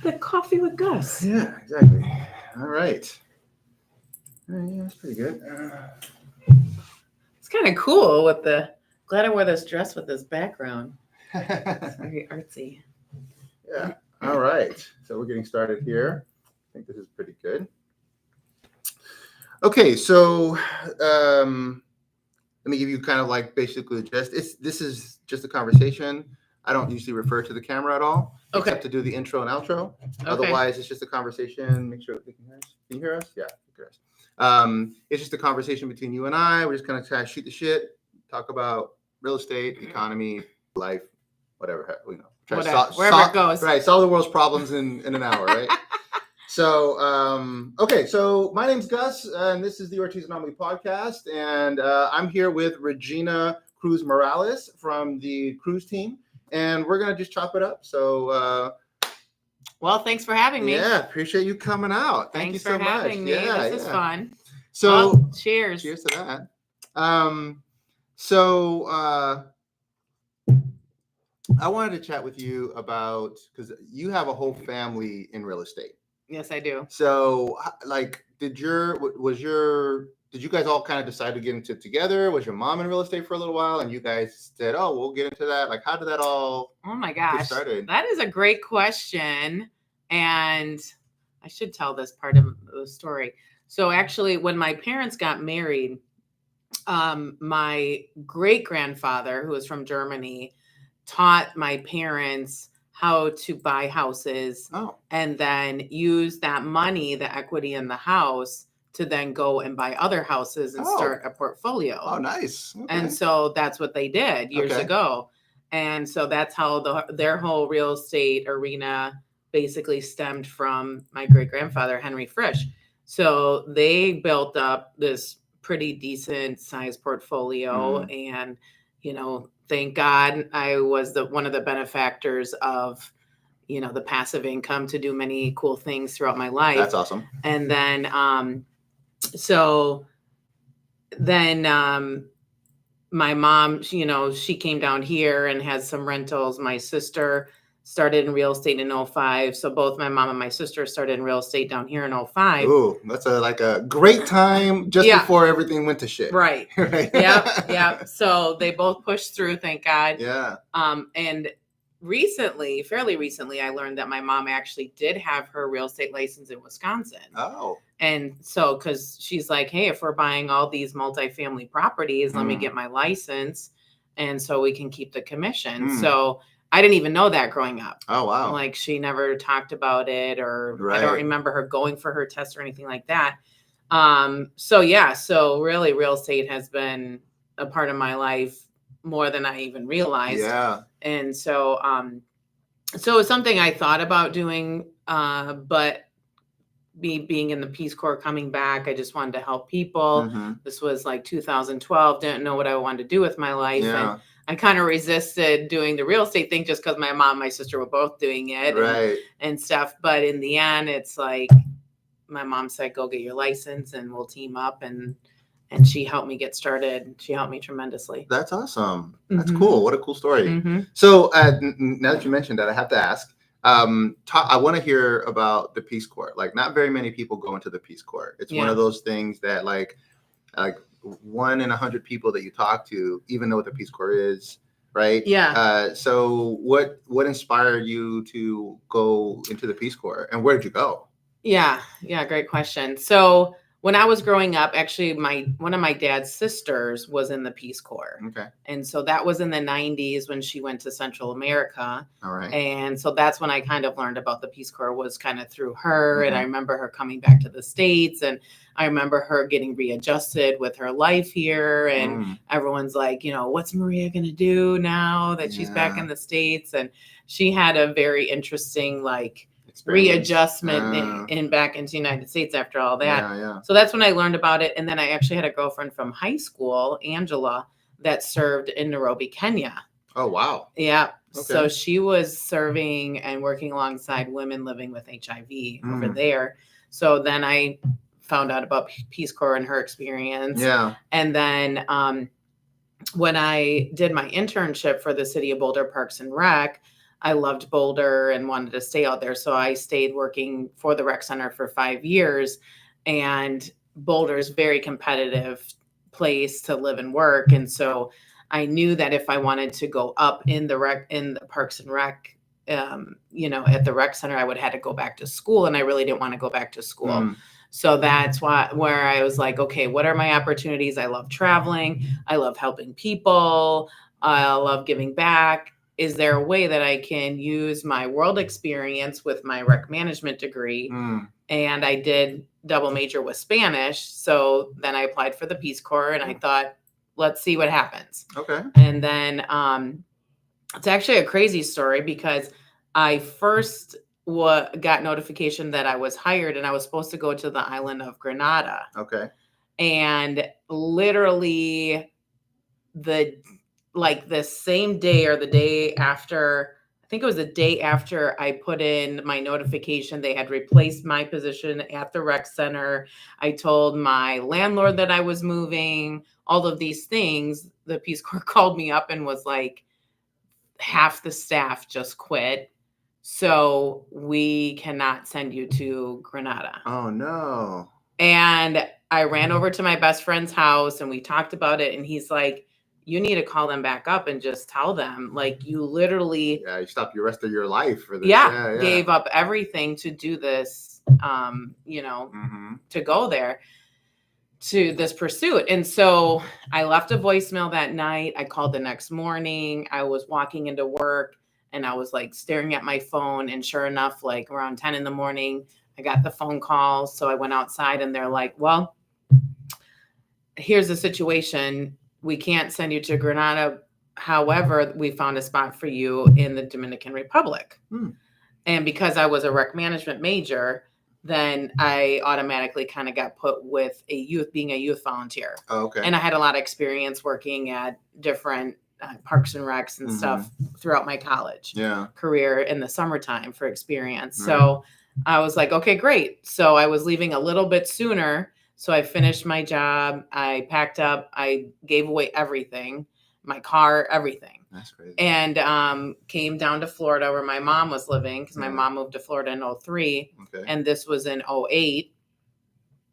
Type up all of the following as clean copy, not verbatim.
The coffee with Gus. Yeah, exactly. All right. Yeah, that's pretty good. It's kind of cool with the. Glad I wore this dress with this background. It's Yeah. very artsy. All right. So we're getting started here. I think this is pretty good. Okay, so let me give you kind of like basically just this is just a conversation. I don't usually refer to the camera at all, Okay. except to do the intro and outro. Okay. Otherwise, it's just a conversation. Make sure they can hear us. Can you hear us? Yeah, you can hear us. It's just a conversation between you and I. We're just kind of trying to shoot the shit, talk about real estate, economy, life, whatever, you know. Try to wherever it goes. Right, solve the world's problems in an hour, right? So, okay, so my name's Gus, and this is the Ortiz Anomaly podcast, and I'm here with Regina Cruz-Morales from the Cruz team, and we're gonna just chop it up. So, well, thanks for having me. Yeah, appreciate you coming out. Thank you so much. Thanks for having me. Yeah, this is fun. So, well, cheers. Cheers to that. So, I wanted to chat with you about because you have a whole family in real estate. Yes, I do. So, like, did you guys all kind of decide to get into it together? Was your mom in real estate for a little while, and you guys said, "Oh, we'll get into that"? Like, how did that all? Oh my gosh, get started? That is a great question, and I should tell this part of the story. So, actually, when my parents got married, my great grandfather, who was from Germany, taught my parents how to buy houses and then use that money, the equity in the house, to then go and buy other houses and start a portfolio. Oh, nice. Okay. And so that's what they did years ago. And so that's how their whole real estate arena basically stemmed from my great grandfather, Henry Frisch. So they built up this pretty decent size portfolio. And, you know, thank God I was one of the benefactors of, you know, the passive income to do many cool things throughout my life. That's awesome. And then, my mom, you know, she came down here and has some rentals. My sister started in real estate in 2005. So both my mom and my sister started in real estate down here in 2005. Ooh, that's like a great time just before everything went to shit. Right. Right. Yep. So they both pushed through, thank God. Yeah. And fairly recently, I learned that my mom actually did have her real estate license in Wisconsin. Oh. And so, because she's like, hey, if we're buying all these multifamily properties, let me get my license. And so we can keep the commission. So I didn't even know that growing up. Oh, wow. Like she never talked about it, or I don't remember her going for her test or anything like that. So really real estate has been a part of my life more than I even realized. Yeah. And so, so it's something I thought about doing, but being in the Peace Corps, coming back, I just wanted to help people. This was like 2012, didn't know what I wanted to do with my life. And I kind of resisted doing the real estate thing just because my mom and my sister were both doing it and stuff. But in the end, it's like my mom said, go get your license and we'll team up. And she helped me get started. She helped me tremendously. That's awesome. That's cool. What a cool story. So now that you mentioned that, I have to ask, I want to hear about the Peace Corps. Like, not very many people go into the Peace Corps. It's one of those things that like 1 in 100 people that you talk to even know what the Peace Corps is, right? Yeah. So what inspired you to go into the Peace Corps, and where did you go? Yeah, great question. So when I was growing up, actually, one of my dad's sisters was in the Peace Corps. Okay. And so that was in the 90s when she went to Central America. All right. And so that's when I kind of learned about the Peace Corps, was kind of through her. And I remember her coming back to the States, and I remember her getting readjusted with her life here. And everyone's like, you know, what's Maria going to do now that she's back in the States? And she had a very interesting, readjustment in back into the United States after all that. So that's when I learned about it. And then I actually had a girlfriend from high school, Angela, that served in Nairobi, Kenya. Oh, wow. Yeah. Okay. So she was serving and working alongside women living with HIV over there. So then I found out about Peace Corps and her experience. Yeah. And then when I did my internship for the City of Boulder Parks and Rec, I loved Boulder and wanted to stay out there. So I stayed working for the rec center for 5 years, and Boulder is very competitive place to live and work. And so I knew that if I wanted to go up in the Parks and Rec, at the rec center, I would have to go back to school, and I really didn't want to go back to school. So that's where I was like, okay, what are my opportunities? I love traveling. I love helping people. I love giving back. Is there a way that I can use my world experience with my rec management degree? And I did double major with Spanish. So then I applied for the Peace Corps, and I thought, let's see what happens. Okay. And then it's actually a crazy story, because I first got notification that I was hired, and I was supposed to go to the island of Grenada. Okay. And literally the same day or the day after, I think it was the day after I put in my notification, they had replaced my position at the rec center. I told my landlord that I was moving, all of these things. The Peace Corps called me up and was like, half the staff just quit, so we cannot send you to Grenada. Oh, no. And I ran over to my best friend's house, and we talked about it, and he's like, you need to call them back up and just tell them, like, you literally you stopped the rest of your life for this. Gave up everything to do this, to go there to this pursuit. And so I left a voicemail that night. I called the next morning. I was walking into work, and I was like staring at my phone, and sure enough, like around 10 in the morning, I got the phone call. So I went outside, and they're like, well, here's the situation. We can't send you to Grenada. However, we found a spot for you in the Dominican Republic. And because I was a rec management major, then I automatically kind of got put with being a youth volunteer. Oh, okay. And I had a lot of experience working at different parks and recs and stuff throughout my college career in the summertime for experience. So I was like, okay, great. So I was leaving a little bit sooner. So I finished my job. I packed up. I gave away everything, my car, everything. That's crazy. And came down to Florida where my mom was living, because my mom moved to Florida in 2003. Okay. And this was in 2008.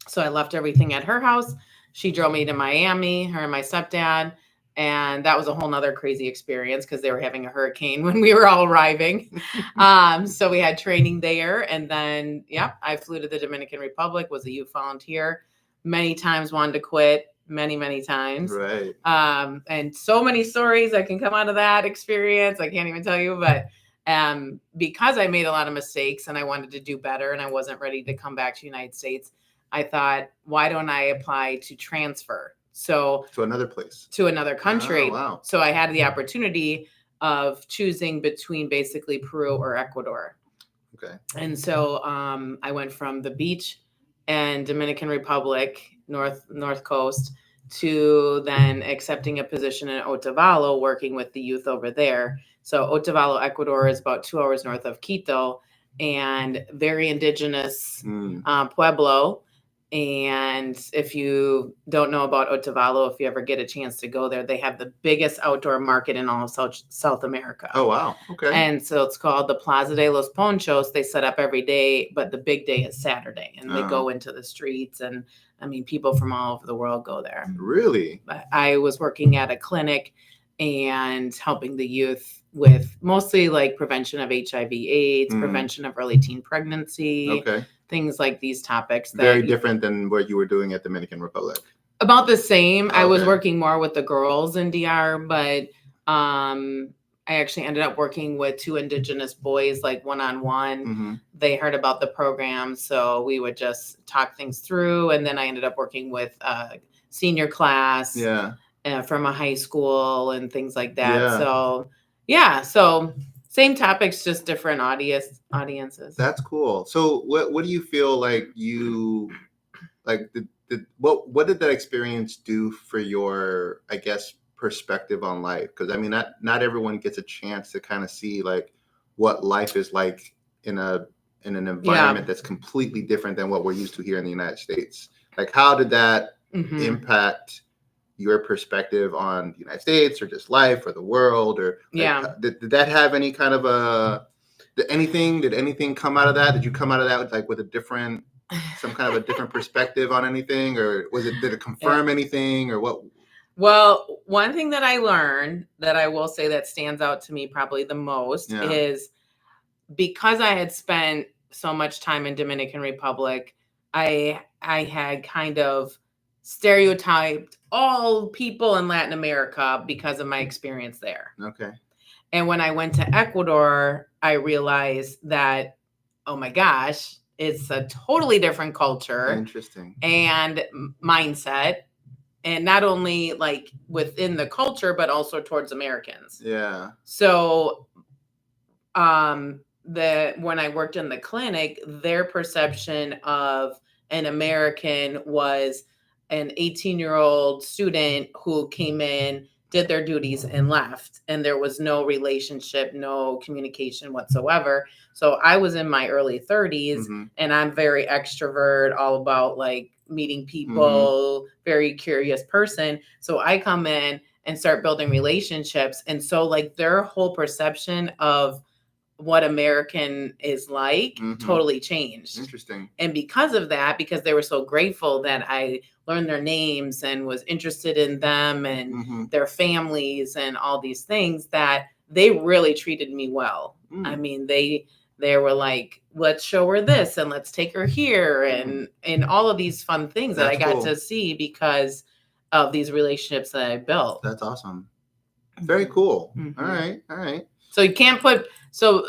So I left everything at her house. She drove me to Miami, her and my stepdad. And that was a whole nother crazy experience, because they were having a hurricane when we were all arriving. So we had training there. And then, I flew to the Dominican Republic, was a youth volunteer. Many times wanted to quit. Many times. Right. And so many stories that can come out of that experience. I can't even tell you, but because I made a lot of mistakes and I wanted to do better and I wasn't ready to come back to the United States, I thought, why don't I apply to transfer? So to another place, to another country. Oh, wow. So I had the opportunity of choosing between basically Peru or Ecuador. Okay. And so I went from the beach and Dominican Republic, North Coast, to then accepting a position in Otavalo, working with the youth over there. So Otavalo, Ecuador is about 2 hours north of Quito, and very indigenous pueblo. And if you don't know about Otavalo, if you ever get a chance to go there, they have the biggest outdoor market in all of South America. Oh, wow. Okay. And so it's called the Plaza de los Ponchos. They set up every day, but the big day is Saturday. And they go into the streets. And I mean, people from all over the world go there. Really? But I was working at a clinic and helping the youth with mostly like prevention of HIV/AIDS, prevention of early teen pregnancy. Okay. Things like these topics. Very different than what you were doing at Dominican Republic. About the same. Okay. I was working more with the girls in DR, but I actually ended up working with 2 indigenous boys, like one-on-one. They heard about the program, so we would just talk things through. And then I ended up working with a senior class from a high school and things like that. So same topics, just different audiences. That's cool. So what do you feel like you like? What did that experience do for your, I guess, perspective on life? Because I mean, not everyone gets a chance to kind of see like what life is like in an environment that's completely different than what we're used to here in the United States. Like, how did that impact your perspective on the United States or just life or the world, or did that have any kind of did anything come out of that? Did you come out of that with some kind of a different perspective on anything, or did it confirm anything, or what? Well, one thing that I learned that I will say that stands out to me probably the most is because I had spent so much time in Dominican Republic, I had kind of stereotyped all people in Latin America because of my experience there. Okay. And when I went to Ecuador, I realized that, oh my gosh, it's a totally different culture. Interesting. And mindset. And not only like within the culture, but also towards Americans. Yeah. So, when I worked in the clinic, their perception of an American was an 18-year-old student who came in, did their duties and left, and there was no relationship, no communication whatsoever. So I was in my early 30s and I'm very extrovert, all about like meeting people, very curious person. So I come in and start building relationships. And so like their whole perception of what American is like totally changed. Interesting. And because of that, because they were so grateful that I learned their names and was interested in them and their families and all these things, that they really treated me well. I mean, they were like, let's show her this and let's take her here and all of these fun things that I got to see because of these relationships that I built. That's awesome. Very cool. All right. So you can't put, so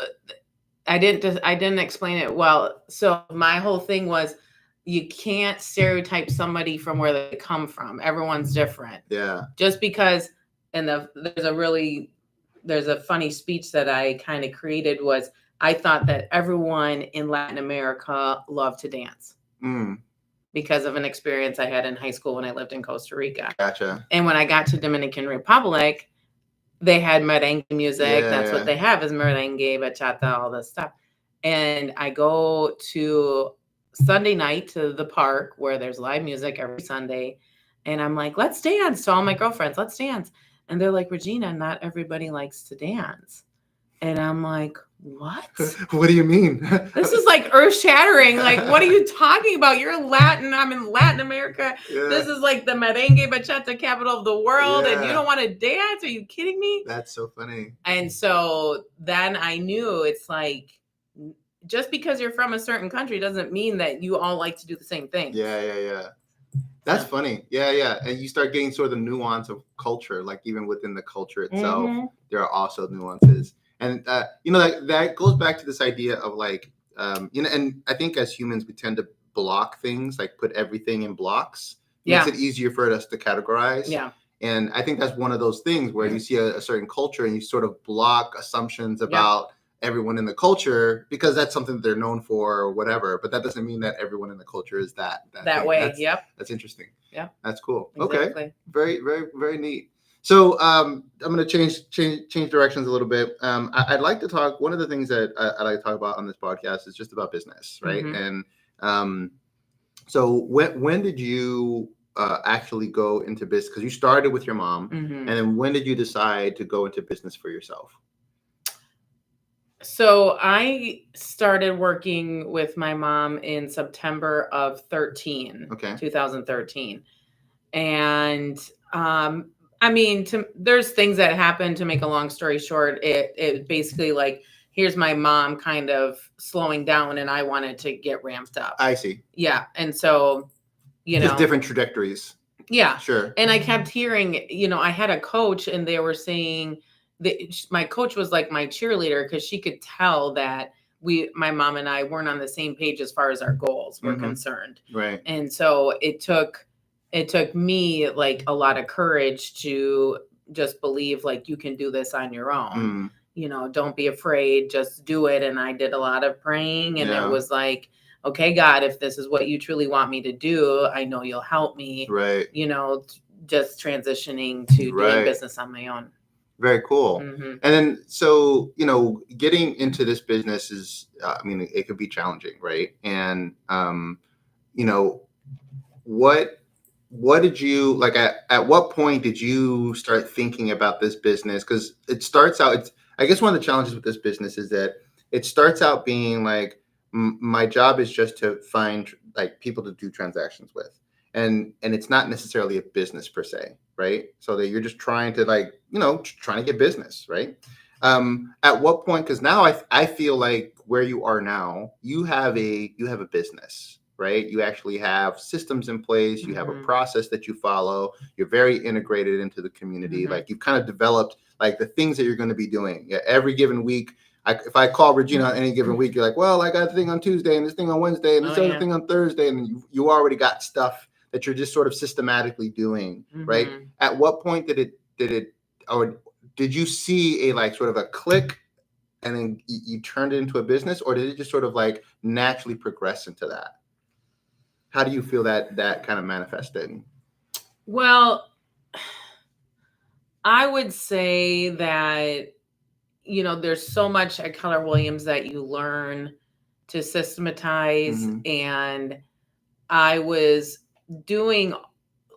I didn't explain it well. So my whole thing was you can't stereotype somebody from where they come from. Everyone's different. Yeah. Just because, and there's a funny speech that I kind of created was, I thought that everyone in Latin America loved to dance. Because of an experience I had in high school when I lived in Costa Rica. Gotcha. And when I got to Dominican Republic, they had merengue music. That's what they have is merengue, bachata, all this stuff. And I go to Sunday night to the park where there's live music every Sunday. And I'm like, let's dance to all my girlfriends. Let's dance. And they're like, Regina, not everybody likes to dance. And I'm like, what? What do you mean? This is like earth shattering. Like, what are you talking about? You're Latin. I'm in Latin America. Yeah. This is like the merengue bachata capital of the world. And you don't want to dance? Are you kidding me? That's so funny. And so then I knew it's like, just because you're from a certain country doesn't mean that you all like to do the same thing. Yeah. That's funny. Yeah. And you start getting sort of the nuance of culture, like even within the culture itself, there are also nuances. And, that goes back to this idea of like, and I think as humans, we tend to block things, like put everything in blocks. Makes it easier for us to categorize. Yeah. And I think that's one of those things where you see a certain culture and you sort of block assumptions about everyone in the culture because that's something that they're known for or whatever. But that doesn't mean that everyone in the culture is that way. That's interesting. Yeah. That's cool. Exactly. Okay. Very, very, very neat. So I'm going to change directions a little bit. I'd like to talk. One of the things that I like to talk about on this podcast is just about business, right? And so when did you actually go into business? Because you started with your mom, and then when did you decide to go into business for yourself? So I started working with my mom in September of 2013, and I mean, there's things that happened. To make a long story short, it basically like, here's my mom kind of slowing down and I wanted to get ramped up. I see. Yeah. And so, just different trajectories. Yeah. Sure. And I kept hearing, I had a coach and they were saying that my coach was like my cheerleader because she could tell that my mom and I weren't on the same page as far as our goals were concerned. Right. And so it took me like a lot of courage to just believe like you can do this on your own. Don't be afraid, just do it. And I did a lot of praying and it was like, okay, God, if this is what you truly want me to do, I know you'll help me. Right. Just transitioning to doing business on my own. Very cool. And then, so, getting into this business is, it could be challenging, right? And, what did you like at what point did you start thinking about this business? Because it starts out, I guess one of the challenges with this business is that it starts out being like my job is just to find like people to do transactions with, and it's not necessarily a business per se, right? So that you're just trying to like, trying to get business, right? At what point, because now I feel like where you are now, you have a business, right? You actually have systems in place, you have a process that you follow, you're very integrated into the community. Like you've kind of developed like the things that you're going to be doing every given week. If I call Regina on any given week, you're like, well, I got a thing on Tuesday and this thing on Wednesday and this other thing on Thursday. And you already got stuff that you're just sort of systematically doing, right? At what point did it, or did you see a like sort of a click and then you turned it into a business, or did it just sort of like naturally progress into that? How do you feel that kind of manifested? Well, I would say that, there's so much at Keller Williams that you learn to systematize. And I was doing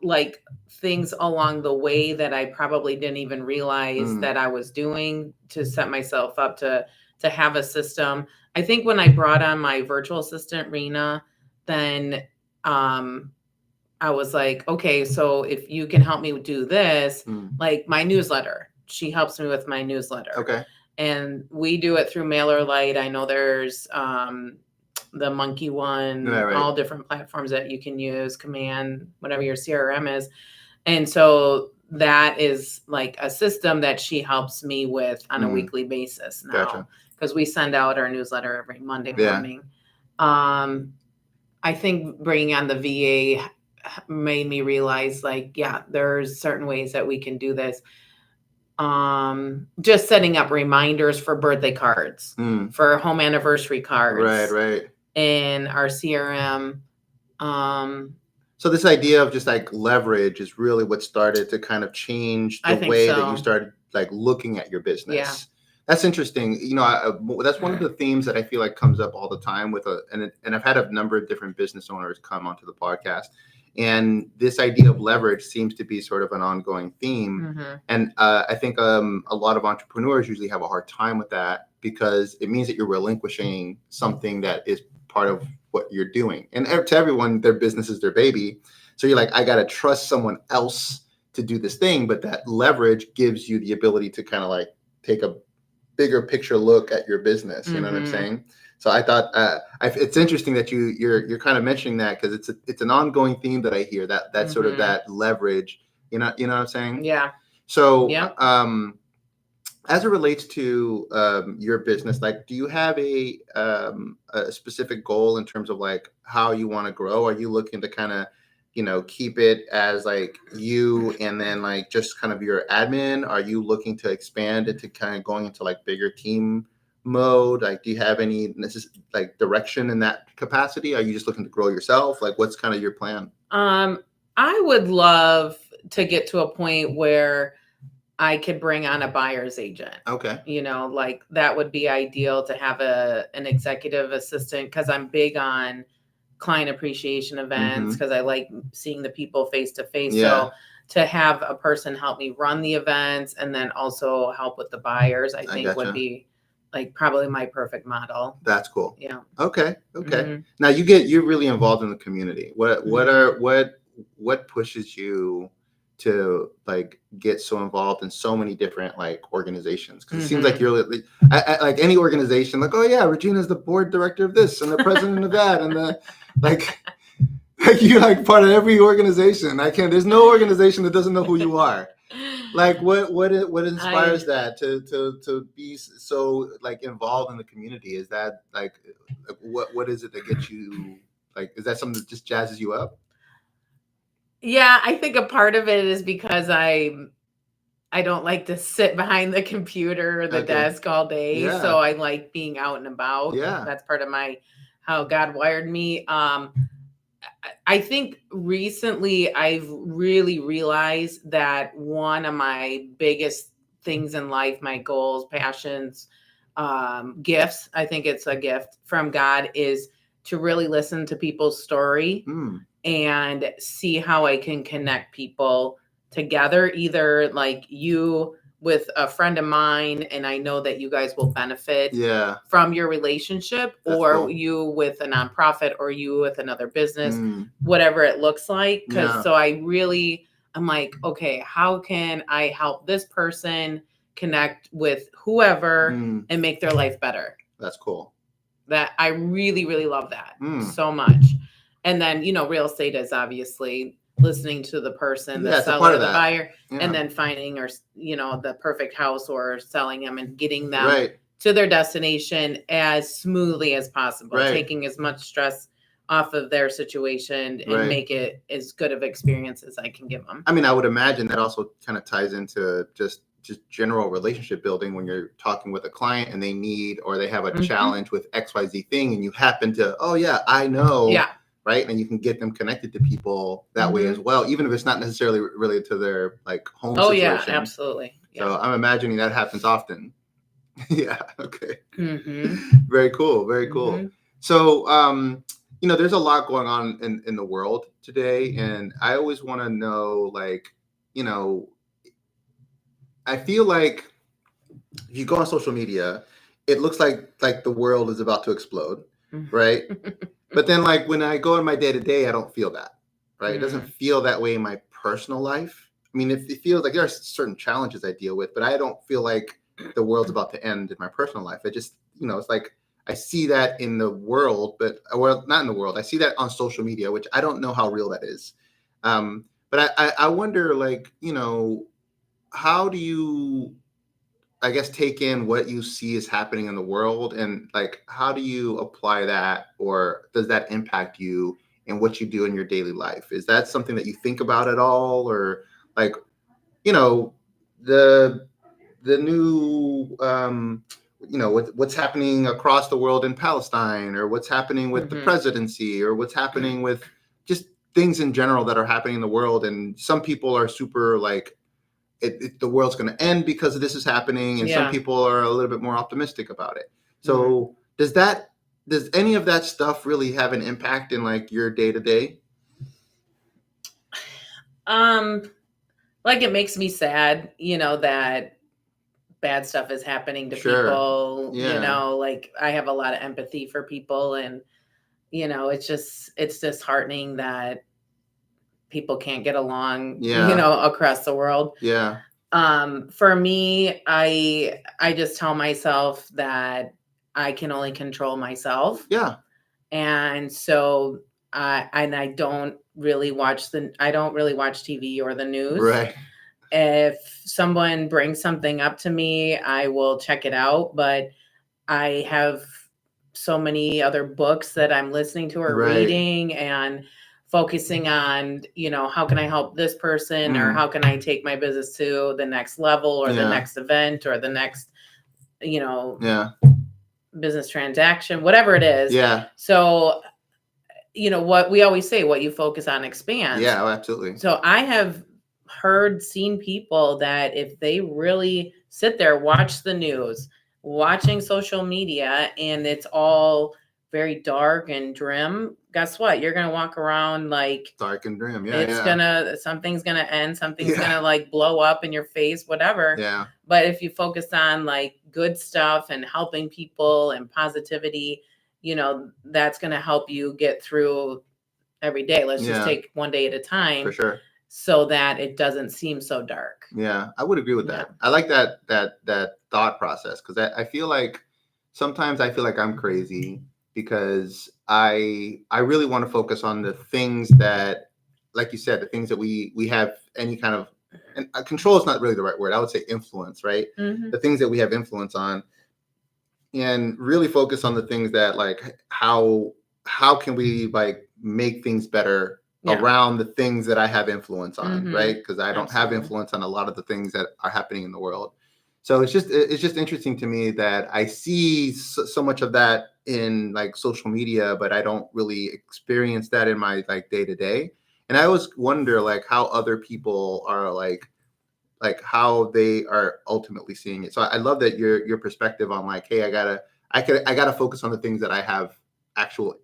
like things along the way that I probably didn't even realize that I was doing to set myself up to have a system. I think when I brought on my virtual assistant, Regina, then I was like, okay, so if you can help me do this, like my newsletter, she helps me with my newsletter. Okay. And we do it through MailerLite. I know there's the Monkey one, right. all different platforms that you can use, Command, whatever your CRM is. And so that is like a system that she helps me with on a weekly basis now, because we send out our newsletter every Monday morning. I think bringing on the VA made me realize like, yeah, there's certain ways that we can do this. Just setting up reminders for birthday cards, for home anniversary cards. Right. In our CRM. So this idea of just like leverage is really what started to kind of change the way that you started like looking at your business. Yeah. That's interesting. That's one of the themes that I feel like comes up all the time with and I've had a number of different business owners come onto the podcast. And this idea of leverage seems to be sort of an ongoing theme. And I think a lot of entrepreneurs usually have a hard time with that because it means that you're relinquishing something that is part of what you're doing. And to everyone, their business is their baby. So you're like, I got to trust someone else to do this thing. But that leverage gives you the ability to kind of like take a bigger picture look at your business. You know what I'm saying? So I thought it's interesting that you're kind of mentioning that because it's an ongoing theme that I hear that sort of that leverage. You know what I'm saying? Yeah. So as it relates to your business, like, do you have a specific goal in terms of like how you want to grow? Are you looking to kind of keep it as like you and then like just kind of your admin? Are you looking to expand it to kind of going into like bigger team mode? Like, do you have any like direction in that capacity? Are you just looking to grow yourself? Like, what's kind of your plan? I would love to get to a point where I could bring on a buyer's agent. Okay. Like that would be ideal to have an executive assistant, because I'm big on client appreciation events, because I like seeing the people face to face. So to have a person help me run the events and then also help with the buyers, I think would be like probably my perfect model. That's cool. Yeah. Okay. Now you're really involved in the community. What pushes you to like get so involved in so many different like organizations? Because it seems like you're like any organization, like, oh yeah, Regina's the board director of this and the president of that, and the like you're like part of every organization. There's no organization that doesn't know who you are. Like what inspires that to be so like involved in the community? Is that like what is it that gets you, like, is that something that just jazzes you up? Yeah, I think a part of it is because I don't like to sit behind the computer or the desk all day. Yeah. So I like being out and about. Yeah. That's part of how God wired me. I think recently I've really realized that one of my biggest things in life, my goals, passions, gifts, I think it's a gift from God, is to really listen to people's story and see how I can connect people together, either like you with a friend of mine, and I know that you guys will benefit from your relationship, or you with a nonprofit, or you with another business, whatever it looks like. Because so I'm like, okay, how can I help this person connect with whoever and make their life better? That's cool. That I really, really love that so much. And then, real estate is obviously listening to the person, the seller, the buyer, and then finding the perfect house, or selling them and getting them to their destination as smoothly as possible, taking as much stress off of their situation and make it as good of experience as I can give them. I mean, I would imagine that also kind of ties into just general relationship building when you're talking with a client and they need, or they have a challenge with XYZ thing, and you happen to, oh yeah, I know. Right. And you can get them connected to people that way as well, even if it's not necessarily related to their like home situation. Yeah, absolutely. So I'm imagining that happens often. Okay. Very cool. Very cool. So, there's a lot going on in the world today. And I always want to know, like, I feel like if you go on social media, it looks like the world is about to explode, right? But then, like, when I go in my day-to-day, I don't feel that, right? It doesn't feel that way in my personal life. I mean, it feels like there are certain challenges I deal with, but I don't feel like the world's about to end in my personal life. I just, it's like I see that in the world, but, well, not in the world. I see that on social media, which I don't know how real that is. But I wonder, like, how do you, I guess, take in what you see is happening in the world, and like, how do you apply that, or does that impact you and what you do in your daily life? Is that something that you think about at all, or like, the new, what's happening across the world in Palestine, or what's happening with the presidency, or what's happening with just things in general that are happening in the world, and some people are super like, the world's going to end because this is happening, and some people are a little bit more optimistic about it. So does any of that stuff really have an impact in like your day to day? Like, it makes me sad, that bad stuff is happening to people. Like, I have a lot of empathy for people, and it's disheartening that people can't get along, across the world. For me, I just tell myself that I can only control myself. And so I don't really watch TV or the news. If someone brings something up to me, I will check it out, but I have so many other books that I'm listening to or reading, and focusing on, how can I help this person, or how can I take my business to the next level, or the next event, or the next, business transaction, whatever it is. So, what we always say, what you focus on expands. Absolutely. So I have seen people that if they really sit there, watch the news, watching social media, and it's all very dark and grim, guess what? You're going to walk around like dark and grim. Something's going to end. Something's going to like blow up in your face, whatever. But if you focus on like good stuff and helping people and positivity, that's going to help you get through every day. Let's just take one day at a time. For sure. So that it doesn't seem so dark. Yeah, I would agree with that. I like that thought process, because I feel like sometimes I feel like I'm crazy, because I really want to focus on the things that, like you said, the things that we have any kind of, and control is not really the right word. I would say influence, right? The things that we have influence on, and really focus on the things that, like, how can we like make things better around the things that I have influence on, right? Because I don't have influence on a lot of the things that are happening in the world. So it's just interesting to me that I see so much of that in like social media, but I don't really experience that in my like day to day. And I always wonder like how other people are like how they are ultimately seeing it. So I love that your perspective on like, hey, I gotta focus on the things that I have actual,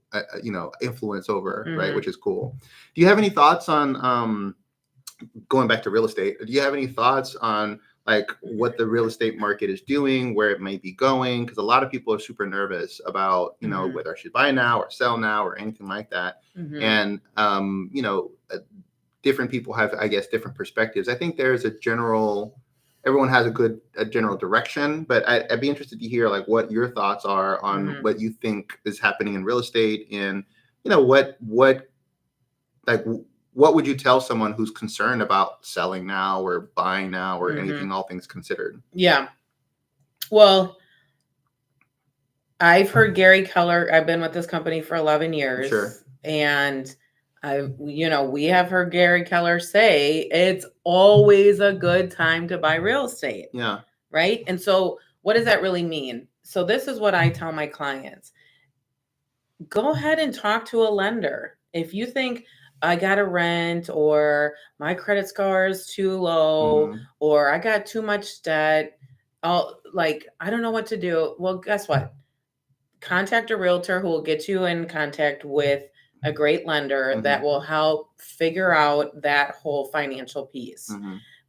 influence over, right? Which is cool. Do you have any thoughts on, going back to real estate? Do you have any thoughts on like what the real estate market is doing, where it might be going? Because a lot of people are super nervous about, whether I should buy now or sell now or anything like that. And, different people have, I guess, different perspectives. I think there's everyone has a general direction, but I'd be interested to hear like what your thoughts are on what you think is happening in real estate, and, what would you tell someone who's concerned about selling now or buying now or anything, all things considered? Yeah. Well, I've heard Gary Keller. I've been with this company for 11 years. Sure. And we have heard Gary Keller say it's always a good time to buy real estate. Yeah. Right. And so what does that really mean? So this is what I tell my clients. Go ahead and talk to a lender. If you think I got to rent, or my credit score is too low, or I got too much debt, I don't know what to do. Well, guess what? Contact a realtor who will get you in contact with a great lender that will help figure out that whole financial piece.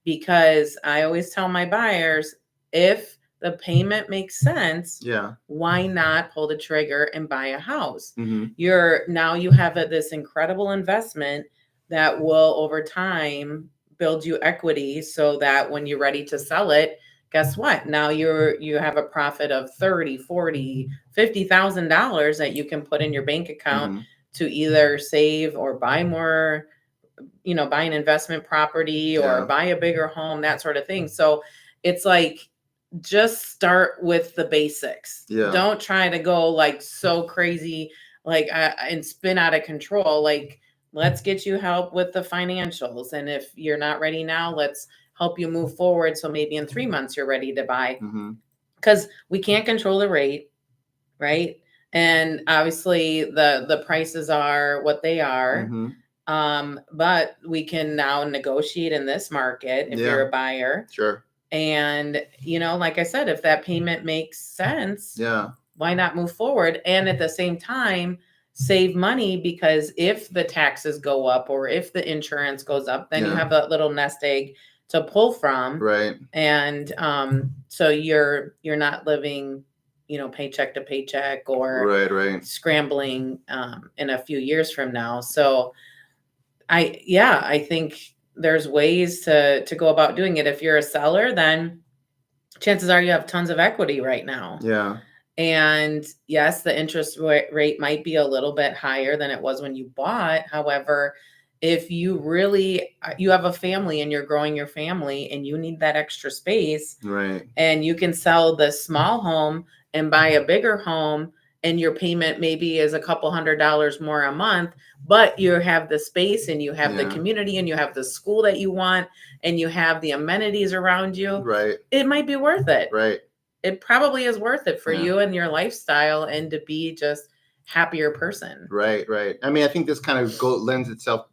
Because I always tell my buyers, if the payment makes sense, why not pull the trigger and buy a house? Now you have this incredible investment that will over time build you equity, so that when you're ready to sell it, guess what? Now you have a profit of $30,000, $40,000, $50,000 that you can put in your bank account to either save or buy more, buy an investment property or buy a bigger home, that sort of thing. So it's like, just start with the basics. Don't try to go like so crazy, and spin out of control. Like, let's get you help with the financials. And if you're not ready now, let's help you move forward. So maybe in 3 months you're ready to buy, because we can't control the rate. Right. And obviously the prices are what they are. But we can now negotiate in this market if you're a buyer. Sure. And, like I said, if that payment makes sense, why not move forward? And at the same time, save money, because if the taxes go up or if the insurance goes up, then you have that little nest egg to pull from. Right. And so you're not living, paycheck to paycheck or scrambling in a few years from now. So I think there's ways to go about doing it. If you're a seller, then chances are you have tons of equity right now. Yeah. And yes, the interest rate might be a little bit higher than it was when you bought. However, if you have a family and you're growing your family and you need that extra space, right, and you can sell the small home and buy a bigger home, and your payment maybe is a couple $100 more a month, but you have the space and you have the community and you have the school that you want and you have the amenities around you. Right. It might be worth it. Right. It probably is worth it for you and your lifestyle, and to be just happier person. Right. Right. I mean, I think this kind of lends itself,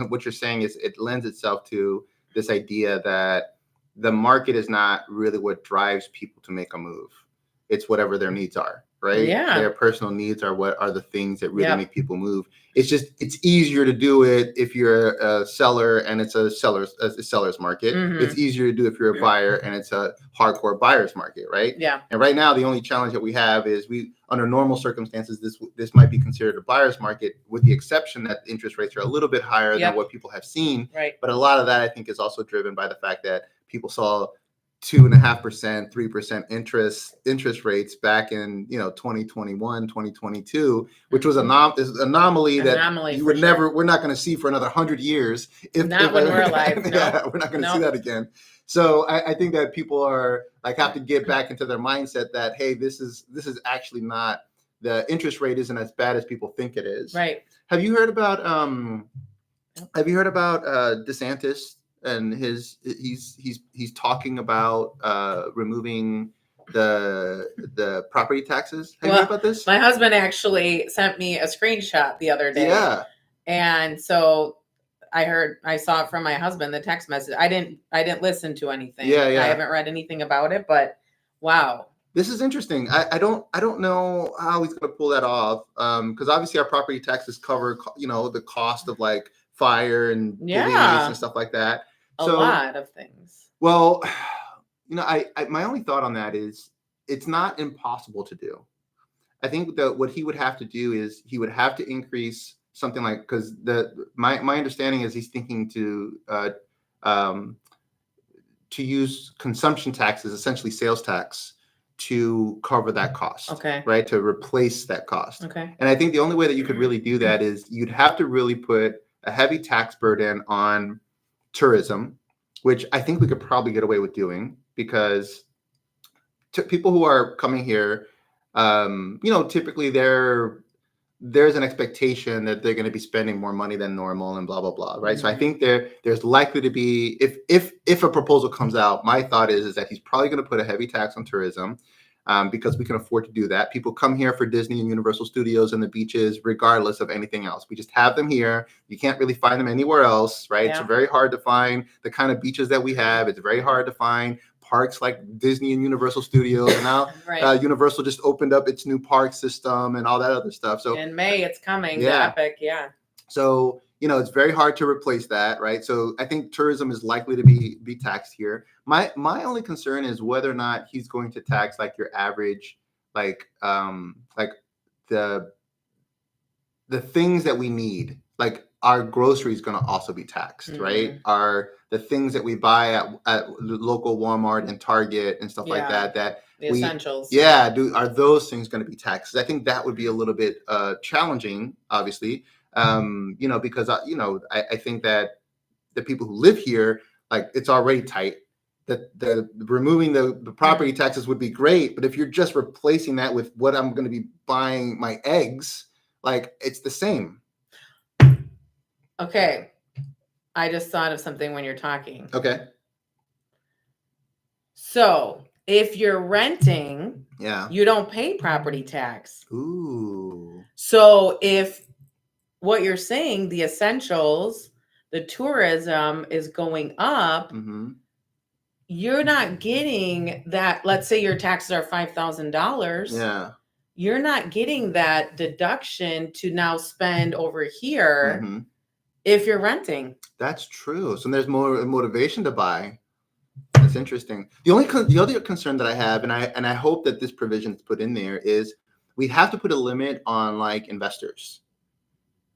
what you're saying is it lends itself to this idea that the market is not really what drives people to make a move. It's whatever their needs are. Right. Yeah. Their personal needs are what are the things that really make people move. It's easier to do it if you're a seller and it's a seller's market. It's easier to do if you're a buyer and it's a hardcore buyer's market. Right. Yeah. And right now, the only challenge that we have is under normal circumstances, this might be considered a buyer's market, with the exception that interest rates are a little bit higher than what people have seen. Right. But a lot of that, I think, is also driven by the fact that people saw 2.5%, 3% interest rates back in 2021, 2022, which was an anomaly that you would never. We're not going to see for another 100 years. When we're alive. We're not going to see that again. So I think that people are have to get back into their mindset that, hey, this is actually not, the interest rate isn't as bad as people think it is. Right. Have you heard about DeSantis? And he's talking about removing the property taxes. Have you heard about this? My husband actually sent me a screenshot the other day. Yeah. And so I saw it from my husband, the text message. I didn't listen to anything. Yeah. I haven't read anything about it, but wow. This is interesting. I don't know how he's going to pull that off. Because obviously our property taxes cover, the cost of like fire and police and stuff like that. A lot of things. Well, I my only thought on that is it's not impossible to do. I think that what he would have to do is he would have to increase something like, because my understanding is he's thinking to use consumption taxes, essentially sales tax, to cover that cost. Okay. Right? To replace that cost. Okay. And I think the only way that you could really do that is you'd have to really put a heavy tax burden on tourism, which I think we could probably get away with doing, because people who are coming here, typically there's an expectation that they're going to be spending more money than normal and blah blah blah, right? So I think there's likely to be, if a proposal comes out, my thought is that he's probably going to put a heavy tax on tourism, because we can afford to do that. People come here for Disney and Universal Studios and the beaches regardless of anything else. We just have them here. You can't really find them anywhere else, right? Yeah. It's very hard to find the kind of beaches that we have. It's very hard to find parks like Disney and Universal Studios, and now right. Universal just opened up its new park system and all that other stuff. So in May it's coming. Yeah. The Epic, yeah. So it's very hard to replace that, right? So I think tourism is likely to be taxed here. My only concern is whether or not he's going to tax like your average, like the things that we need, like our groceries going to also be taxed, right? Are the things that we buy at local Walmart and Target and stuff like that the essentials. Are those things going to be taxed? I think that would be a little bit challenging, obviously, because I think that the people who live here, like, it's already tight. That the removing the property taxes would be great, but if you're just replacing that with what I'm going to be buying my eggs, like, it's the same. Okay. I just thought of something when you're talking. Okay. So if you're renting, you don't pay property tax. Ooh. So if what you're saying, the essentials, the tourism is going up, you're not getting that. Let's say your taxes are $5,000. Yeah. You're not getting that deduction to now spend over here. If you're renting. That's true. So there's more motivation to buy. That's interesting. The other concern that I have, and I hope that this provision is put in there, is we have to put a limit on like investors.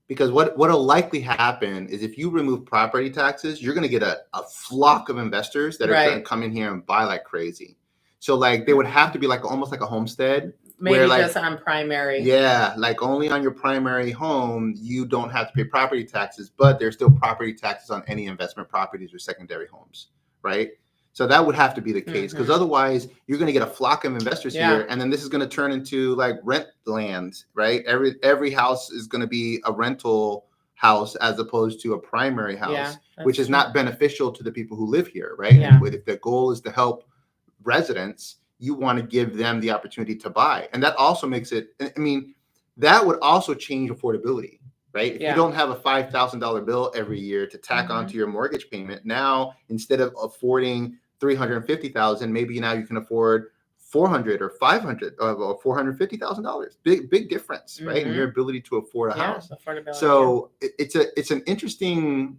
Because what'll likely happen is if you remove property taxes, you're going to get a flock of investors that are going to come in here and buy like crazy. So like there would have to be like almost like a homestead. Maybe just on primary. Yeah, like only on your primary home, you don't have to pay property taxes, but there's still property taxes on any investment properties or secondary homes, right? So that would have to be the case, because otherwise you're going to get a flock of investors here, and then this is going to turn into like rent land, right? Every house is going to be a rental house as opposed to a primary house, which is not beneficial to the people who live here, right? Yeah. And if the goal is to help residents, you want to give them the opportunity to buy. And that also makes it, I mean, that would also change affordability, right? If you don't have a $5,000 bill every year to tack onto your mortgage payment, now instead of affording $350,000, maybe now you can afford $400,000 or $500,000 or $450,000. Big difference, right? In your ability to afford a house. Affordability. So it's an interesting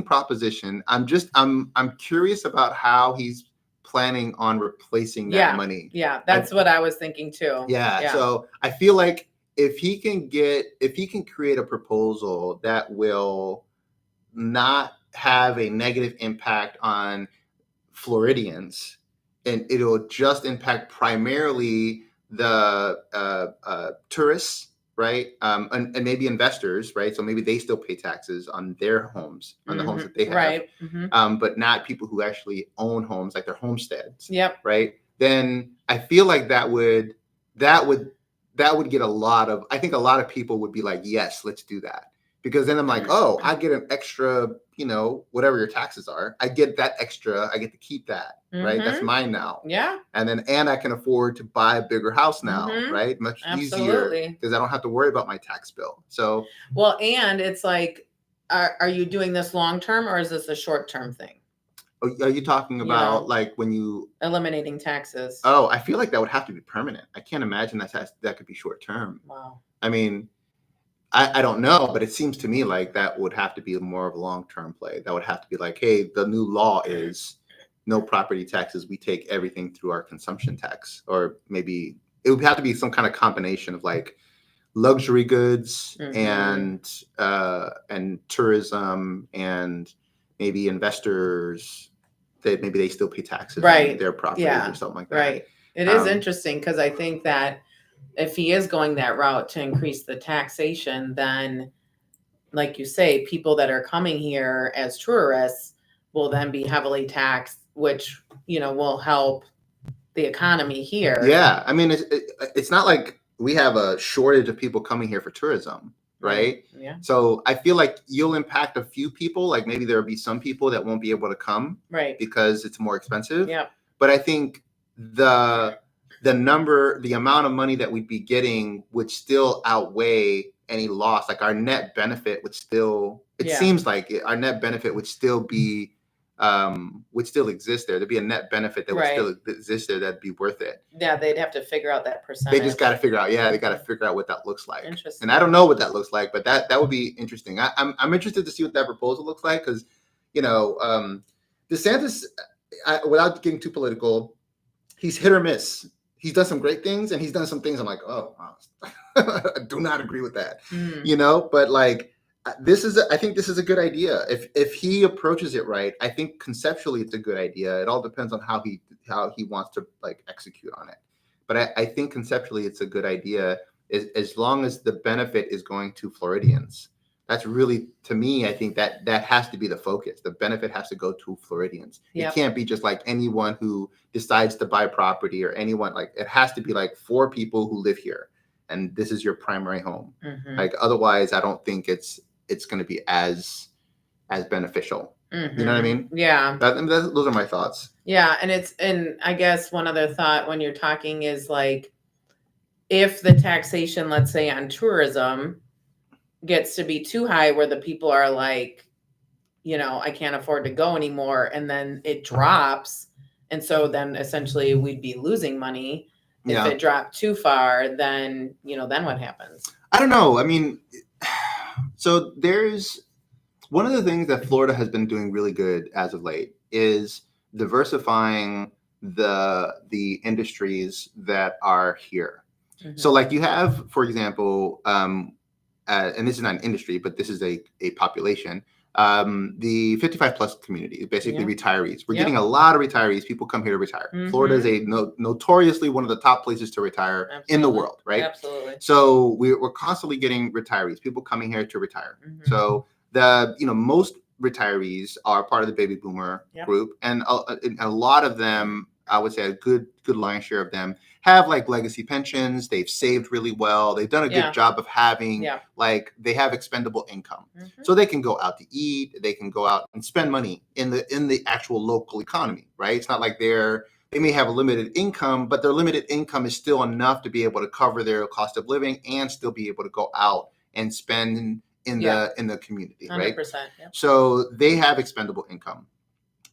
proposition. I'm curious about how he's planning on replacing that money. Yeah, that's what I was thinking too. Yeah. So I feel like if he can create a proposal that will not have a negative impact on Floridians, and it'll just impact primarily the tourists, right? And maybe investors, right? So maybe they still pay taxes on their homes, on the homes that they have, right? But not people who actually own homes, like their homesteads. Yep. Right. Then I feel like that would get a lot of people would be like, yes, let's do that. Because then I'm like, oh, I get an extra, whatever your taxes are, I get that extra, I get to keep that, right? That's mine now. Yeah. And I can afford to buy a bigger house now, right? Much easier, because I don't have to worry about my tax bill. So, well, and it's like, are you doing this long term or is this a short term thing? Are you talking about like when you eliminating taxes? Oh, I feel like that would have to be permanent. I can't imagine that could be short term. Wow. I mean, I don't know, but it seems to me like that would have to be more of a long term play. That would have to be like, hey, the new law is no property taxes. We take everything through our consumption tax, or maybe it would have to be some kind of combination of like luxury goods and tourism and maybe investors that maybe they still pay taxes on their properties or something like that. Right. It is interesting because I think that if he is going that route to increase the taxation, then like you say, people that are coming here as tourists will then be heavily taxed, which, will help the economy here. Yeah. I mean, it's not like we have a shortage of people coming here for tourism, right? Yeah. So I feel like you'll impact a few people. Like maybe there'll be some people that won't be able to come, right, because it's more expensive. Yeah. But I think the amount of money that we'd be getting would still outweigh any loss. Like our net benefit would still, seems like our net benefit would still be, would still exist there. There'd be a net benefit that would still exist there. That'd be worth it. Yeah. They'd have to figure out that percentage. They just got to figure out. Yeah. They got to figure out what that looks like. Interesting. And I don't know what that looks like, but that would be interesting. I'm interested to see what that proposal looks like. Cause DeSantis, without getting too political, he's hit or miss. He's done some great things and he's done some things I'm like, oh, I do not agree with that. But like I think this is a good idea. If he approaches it right, I think conceptually it's a good idea. It all depends on how he wants to like execute on it. But I think conceptually it's a good idea as long as the benefit is going to Floridians. That's really, to me, I think that has to be the focus. The benefit has to go to Floridians. It can't be just like anyone who decides to buy property or anyone. Like it has to be like for people who live here, and this is your primary home. Like otherwise, I don't think it's going to be as beneficial. You know what I mean? Yeah. Those are my thoughts. Yeah, and I guess one other thought when you're talking is like, if the taxation, let's say on tourism, gets to be too high where the people are like, I can't afford to go anymore, and then it drops, and so then essentially we'd be losing money. If it dropped too far, then then what happens? I don't know. I mean, so there's one of the things that Florida has been doing really good as of late is diversifying the industries that are here. So like you have, for example, and this is not an industry, but this is a population, the 55 plus community, basically retirees. We're getting a lot of retirees. People come here to retire. Florida is notoriously one of the top places to retire in the world, right? Absolutely. So we're constantly getting retirees, people coming here to retire. So most retirees are part of the baby boomer group, and a lot of them, I would say a good lion's share of them have like legacy pensions. They've saved really well. They've done a good job of having like they have expendable income, so they can go out to eat. They can go out and spend money in the actual local economy, right? It's not like they may have a limited income, but their limited income is still enough to be able to cover their cost of living and still be able to go out and spend in the community, right? 100%. So they have expendable income.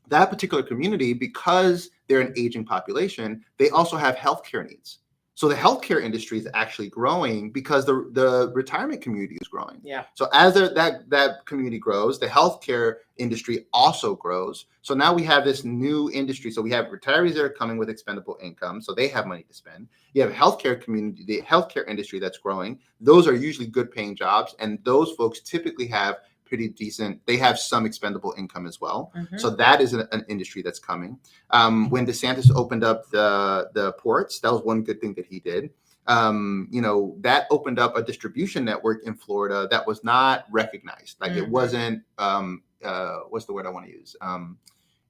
That particular community, because they're an aging population, they also have healthcare needs. So the healthcare industry is actually growing because the retirement community is growing. Yeah. So as that community grows, the healthcare industry also grows. So now we have this new industry. So we have retirees that are coming with expendable income, so they have money to spend. You have healthcare community, the healthcare industry that's growing. Those are usually good paying jobs, and those folks typically have pretty decent. They have some expendable income as well. So that is an industry that's coming. When DeSantis opened up the ports, that was one good thing that he did. That opened up a distribution network in Florida that was not recognized. Like it wasn't, what's the word I want to use?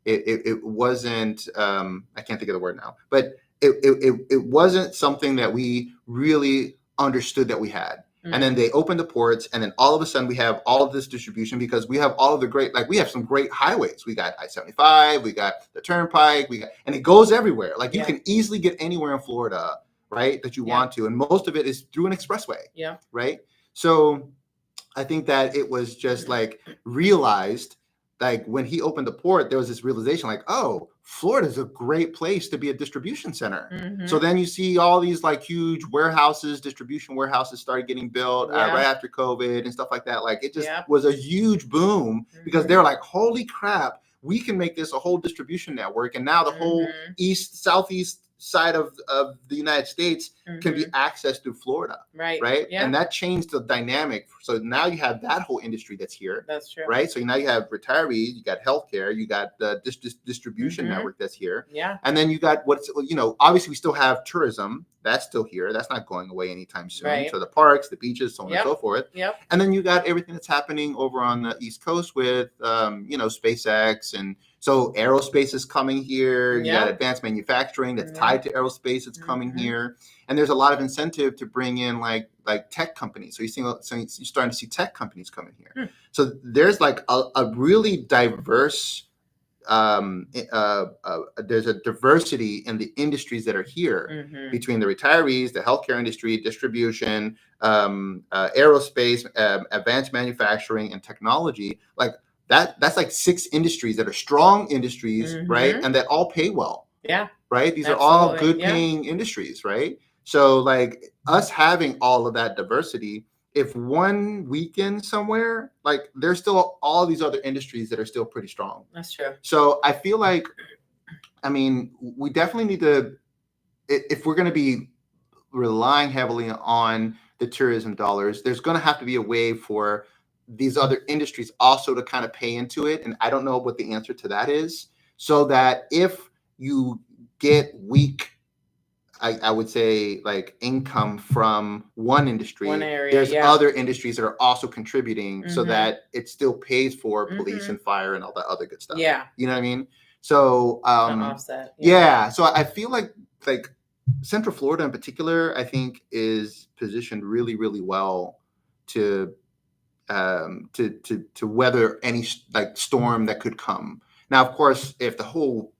It wasn't, I can't think of the word now, but it wasn't something that we really understood that we had. And then they opened the ports, and then all of a sudden we have all of this distribution because we have all of the great, like we have some great highways. We got I-75, we got the Turnpike, and it goes everywhere. Like you can easily get anywhere in Florida, right, that you want to. And most of it is through an expressway, right? So I think that it was just like realized like when he opened the port, there was this realization like, oh, Florida's a great place to be a distribution center. Mm-hmm. So then you see all these like huge warehouses, distribution warehouses started getting built right after COVID and stuff like that. Like it just was a huge boom because they're like, holy crap, we can make this a whole distribution network. And now the whole southeast side of the United States can be accessed through Florida. Right. Yeah. And that changed the dynamic. So now you have that whole industry that's here. That's true. Right. So now you have retirees, you got healthcare, you got the distribution network that's here. Yeah. And then you got obviously we still have tourism. That's still here. That's not going away anytime soon. Right. So the parks, the beaches, so on and so forth. Yep. And then you got everything that's happening over on the East Coast with, SpaceX. And so aerospace is coming here. You got advanced manufacturing that's tied to aerospace. It's coming here. And there's a lot of incentive to bring in like tech companies. So you're starting to see tech companies coming here. So there's like a really diverse there's a diversity in the industries that are here between the retirees, the healthcare industry, distribution, aerospace, advanced manufacturing, and technology. Like that's like 6 industries that are strong industries, right? And that all pay well. Yeah. Right. These are all good paying industries, right? So like us having all of that diversity, if one weekends somewhere, like there's still all these other industries that are still pretty strong. That's true. So I feel like, I mean, we definitely need to, if we're going to be relying heavily on the tourism dollars, there's going to have to be a way for these other industries also to kind of pay into it. And I don't know what the answer to that is. So that if you get weak, I would say like income from one industry, one area, there's other industries that are also contributing so that it still pays for police and fire and all that other good stuff. Yeah. You know what I mean? So, offset. So I feel like Central Florida in particular, I think is positioned really, really well to weather any like storm that could come. Now, of course, if the whole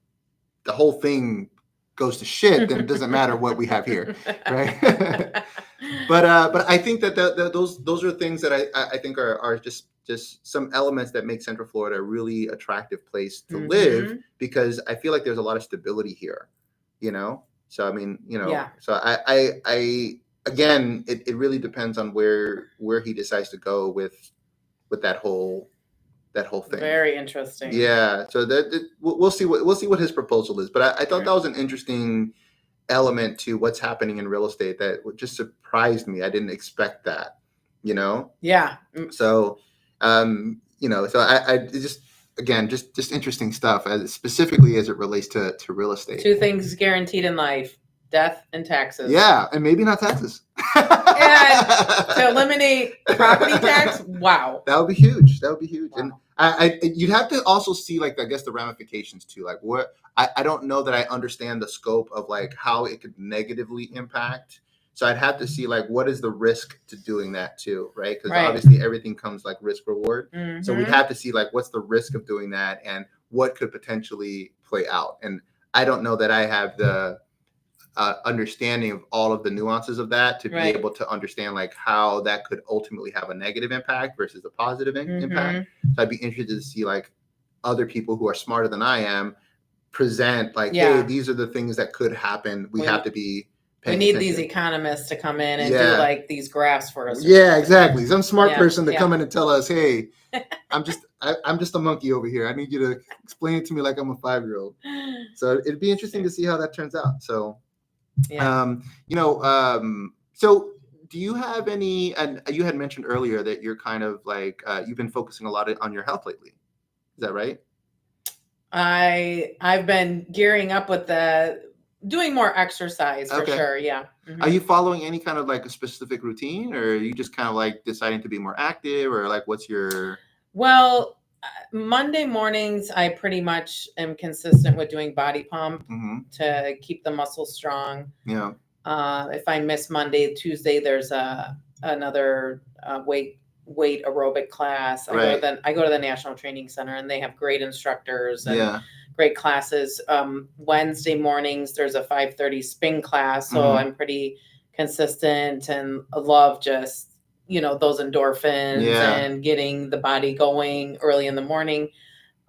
thing goes to shit, then it doesn't matter what we have here, right? but I think that those are things that I think are just some elements that make Central Florida a really attractive place to live, because I feel like there's a lot of stability here, So I mean, so I again, it really depends on where he decides to go with that whole thing. Very interesting. Yeah. So we'll see what his proposal is. But I thought that was an interesting element to what's happening in real estate that just surprised me. I didn't expect that, Yeah. So, so I just, again, just interesting stuff specifically as it relates to real estate. 2 things guaranteed in life: death and taxes. Yeah. And maybe not taxes. And to eliminate property tax, wow, that would be huge. Wow. And you'd have to also see I guess the ramifications too. Like what I don't know that I understand the scope of how it could negatively impact. So I'd have to see what is the risk to doing that too, right? Because obviously everything comes risk reward. So we'd have to see what's the risk of doing that and what could potentially play out. And I don't know that I have the understanding of all of the nuances of that to be able to understand how that could ultimately have a negative impact versus a positive impact. So I'd be interested to see other people who are smarter than I am present hey, these are the things that could happen. We have to be paying need attention. These economists to come in and do these graphs for us. Yeah, exactly. Some smart person to come in and tell us, hey, I'm just a monkey over here. I need you to explain it to me like I'm a 5-year-old. So it'd be interesting to see how that turns out. So so do you have any, and you had mentioned earlier that you're kind of you've been focusing a lot on your health lately. Is that right? I've been gearing up with doing more exercise for sure. Yeah. Are you following any kind of a specific routine, or are you just kind of deciding to be more active, or what's your? Well, Monday mornings, I pretty much am consistent with doing body pump to keep the muscles strong. Yeah. If I miss Monday, Tuesday, there's another weight aerobic class. I go to the National Training Center, and they have great instructors and great classes. Wednesday mornings, there's a 5:30 spin class, so I'm pretty consistent and love just those endorphins and getting the body going early in the morning.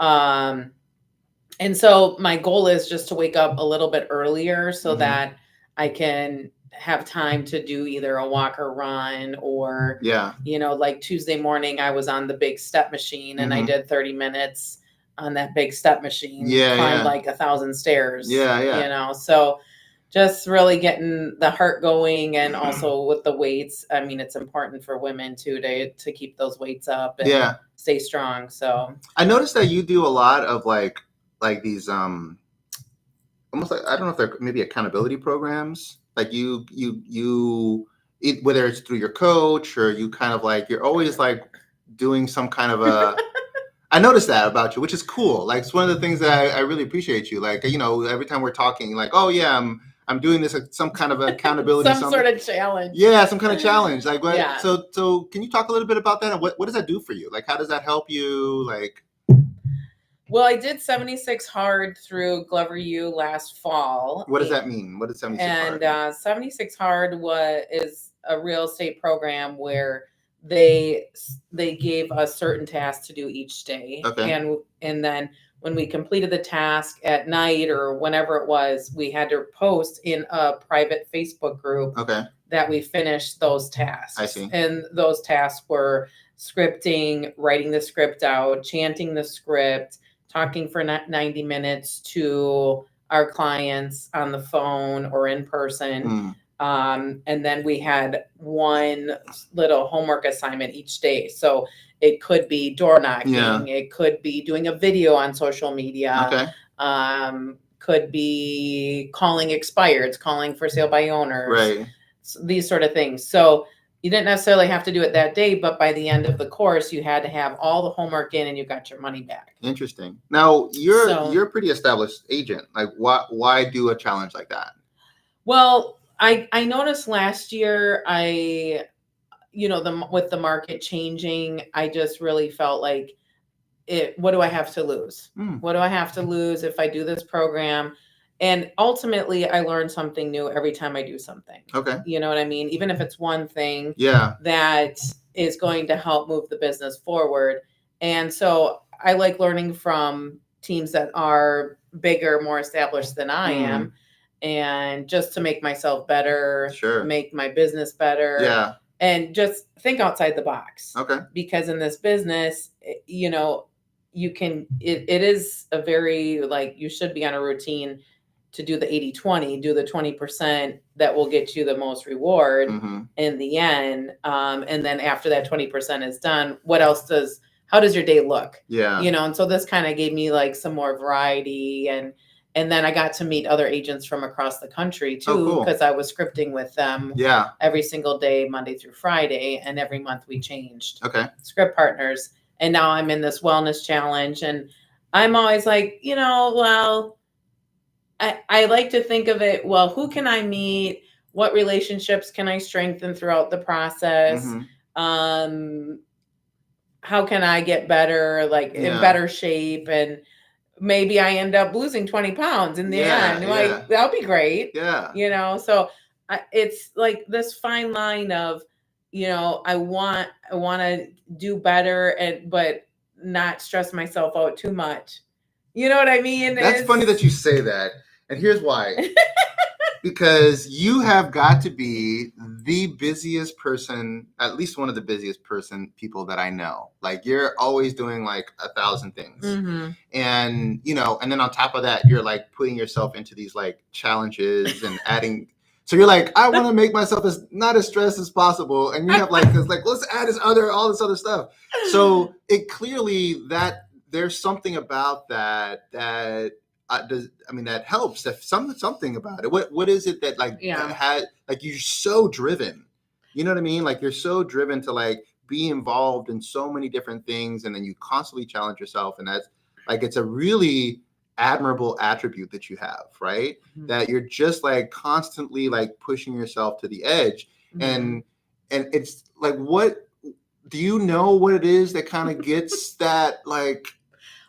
And so my goal is just to wake up a little bit earlier so that I can have time to do either a walk or run, or, like Tuesday morning, I was on the big step machine and I did 30 minutes on that big step machine, climbed like 1,000 stairs, so just really getting the heart going. And also with the weights, I mean, it's important for women too, to keep those weights up and stay strong. So I noticed that you do a lot of like these almost like, I don't know if they're maybe accountability programs. Like you whether it's through your coach or you kind of like, you're always like doing some kind of a I noticed that about you, which is cool. Like, it's one of the things that I really appreciate you. Like, every time we're talking, like, oh yeah, I'm doing this, some kind of accountability, some sort of challenge. Yeah, some kind of challenge. Like, what? Yeah. So can you talk a little bit about that? And what does that do for you? Like, how does that help you? Like, well, I did 76 hard through Glover U last fall. What does that mean? What is 76 hard? And 76 hard is a real estate program where they gave us certain tasks to do each day. Okay. And then when we completed the task at night or whenever it was, we had to post in a private Facebook group that we finished those tasks. I see. And those tasks were scripting, writing the script out, chanting the script, talking for 90 minutes to our clients on the phone or in person. And then we had one little homework assignment each day. So it could be door knocking. It could be doing a video on social media. Could be calling expireds, calling for sale by owners. Right. These sort of things. So you didn't necessarily have to do it that day, but by the end of the course, you had to have all the homework in and you got your money back. Interesting. Now, you're a pretty established agent. Like, why do a challenge like that? Well, I noticed last year, with the market changing, I just really felt like, what do I have to lose? What do I have to lose if I do this program? And ultimately, I learn something new every time I do something. Okay. You know what I mean? Even if it's one thing that is going to help move the business forward. And so I like learning from teams that are bigger, more established than I am, and just to make myself better, make my business better, and just think outside the box. Okay. Because in this business, you can, it is a very, like, you should be on a routine to do the 80-20, do the 20% that will get you the most reward in the end. And then after that 20% is done, how does your day look? Yeah. And so this kind of gave me like some more variety. And then I got to meet other agents from across the country too, because I was scripting with them every single day, Monday through Friday. And every month we changed script partners. And now I'm in this wellness challenge. And I'm always like, well, I like to think of it, well, who can I meet? What relationships can I strengthen throughout the process? How can I get better, like in better shape? And maybe I end up losing 20 pounds in the end. Like, that'll be great. Yeah. So it's like this fine line of, I want to do better, but not stress myself out too much. You know what I mean? That's funny that you say that. And here's why. Because you have got to be the busiest person, at least one of the busiest people that I know. Like, you're always doing like 1,000 things. And, and then on top of that, you're like putting yourself into these like challenges and adding. So you're like, I want to make myself not as stressed as possible. And you have like this, like, let's add all this other stuff. So it clearly that there's something about that that helps. Something about it. What is it that like had like, you're so driven? You know what I mean? Like, you're so driven to like be involved in so many different things, and then you constantly challenge yourself, and that's like, it's a really admirable attribute that you have, right? That you're just like constantly like pushing yourself to the edge, and it's like, what do you know what it is that kind of gets that like?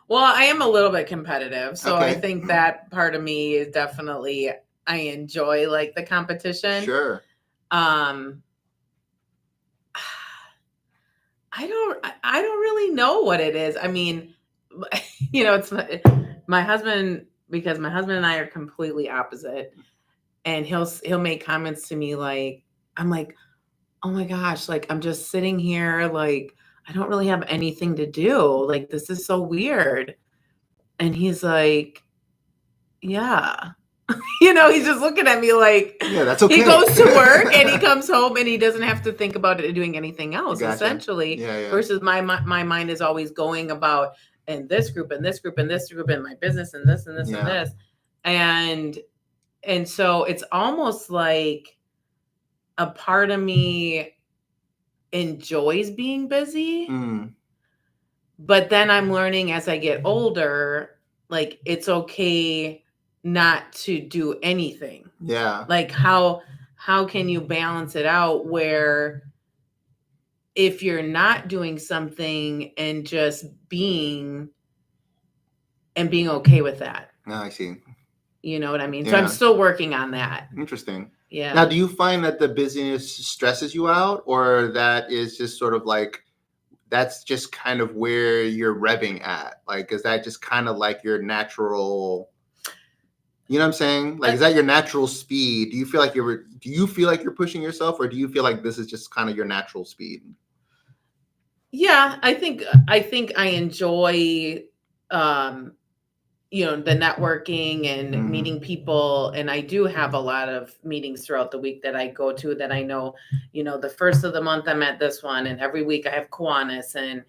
Well, I am a little bit competitive, so I think that part of me is definitely, I enjoy like the competition. Sure. I don't really know what it is. I mean, it's my husband, because my husband and I are completely opposite, and he'll make comments to me like, I'm like, oh my gosh, like I'm just sitting here, like I don't really have anything to do. Like this is so weird. And he's like, yeah. He's just looking at me like, yeah, that's okay. He goes to work and he comes home and he doesn't have to think about it doing anything else, Gotcha. essentially. Yeah. Versus my mind is always going about and this group and this group and this group and my business and this and this and this. And so it's almost like a part of me enjoys being busy. But then I'm learning as I get older, like it's okay not to do anything. Yeah. Like how can you balance it out where if you're not doing something and just being okay with that? Oh, I see. You know what I mean? Yeah. So I'm still working on that. Interesting. Yeah. Now, do you find that the busyness stresses you out, or that is just sort of like, that's just kind of where you're revving at? Like, is that just kind of like your natural, you know what I'm saying? Like, is that your natural speed? Do you feel like you're pushing yourself, or do you feel like this is just kind of your natural speed? Yeah, I think I enjoy, the networking and meeting people. And I do have a lot of meetings throughout the week that I go to that I know, the first of the month I'm at this one, and every week I have Kiwanis, and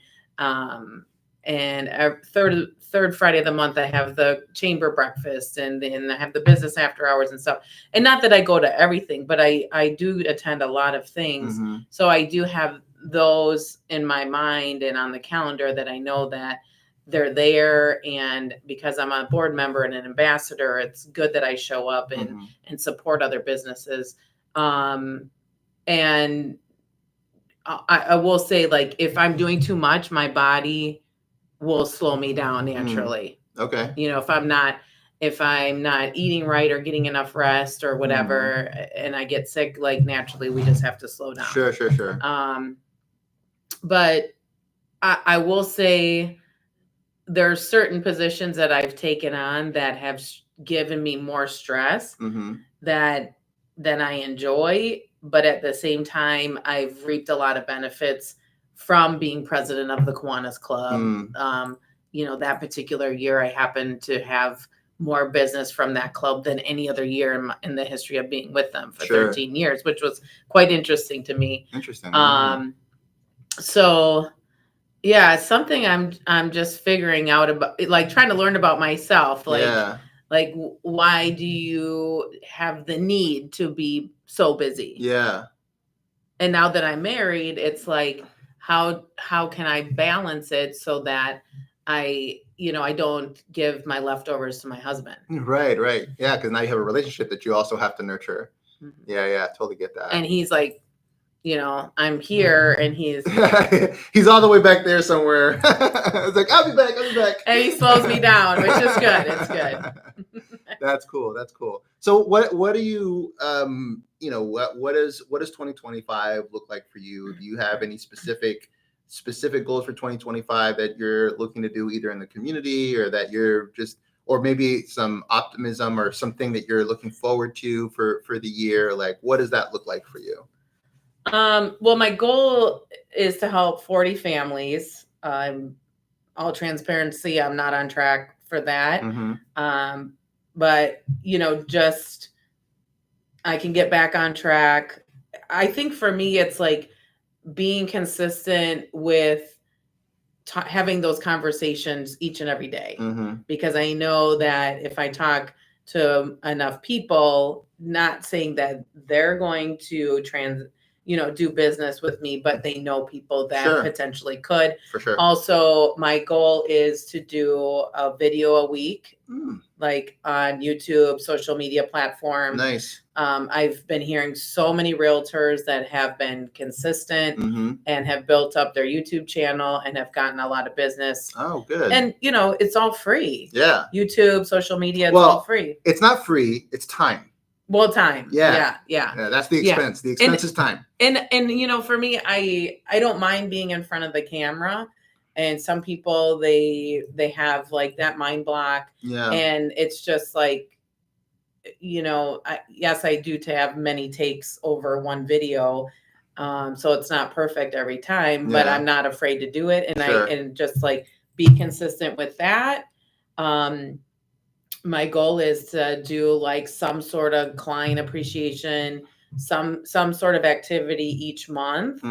third Friday of the month I have the chamber breakfast, and then I have the business after hours and stuff. And not that I go to everything, but I do attend a lot of things. So I do have those in my mind and on the calendar that I know that they're there. And because I'm a board member and an ambassador, it's good that I show up and support other businesses. And I will say, like, if I'm doing too much, my body will slow me down naturally. Okay. If I'm not eating right or getting enough rest or whatever, and I get sick, like naturally we just have to slow down. Sure. But I will say there are certain positions that I've taken on that have given me more stress that I enjoy. But at the same time, I've reaped a lot of benefits from being president of the Kiwanis Club. That particular year, I happened to have more business from that club than any other year in the history of being with them for 13 years, which was quite interesting to me. So yeah, it's something I'm just figuring out about, like trying to learn about myself. Like, why do you have the need to be so busy? Yeah. And now that I'm married, it's like, how can I balance it so that I don't give my leftovers to my husband? Right. Yeah, because now you have a relationship that you also have to nurture. Yeah, totally get that. And he's like, I'm here, and he's he's all the way back there somewhere. It's like, I'll be back. And he slows me down, which is good. It's good. That's cool. So what do you what does 2025 look like for you? Do you have any specific goals for 2025 that you're looking to do either in the community, or that you're just, or maybe some optimism or something that you're looking forward to for the year? Like, what does that look like for you? Well, my goal is to help 40 families. All transparency, I'm not on track for that. But, just I can get back on track. I think for me, it's like being consistent with having those conversations each and every day. Because I know that if I talk to enough people, not saying that they're going to do business with me, but they know people that potentially could. For sure. Also, my goal is to do a video a week, like on YouTube, social media platforms. Nice. I've been hearing so many realtors that have been consistent and have built up their YouTube channel and have gotten a lot of business. Oh, good. And, it's all free. Yeah. YouTube, social media, it's all free. It's not free. It's time. Well, time. Yeah. That's the expense. The expense is time. And for me, I don't mind being in front of the camera, And some people, they have like that mind block. Yeah. And it's just like, yes, I do to have many takes over one video. So it's not perfect every time, but I'm not afraid to do it. And and just like be consistent with that. My goal is to do like some sort of client appreciation, some sort of activity each month,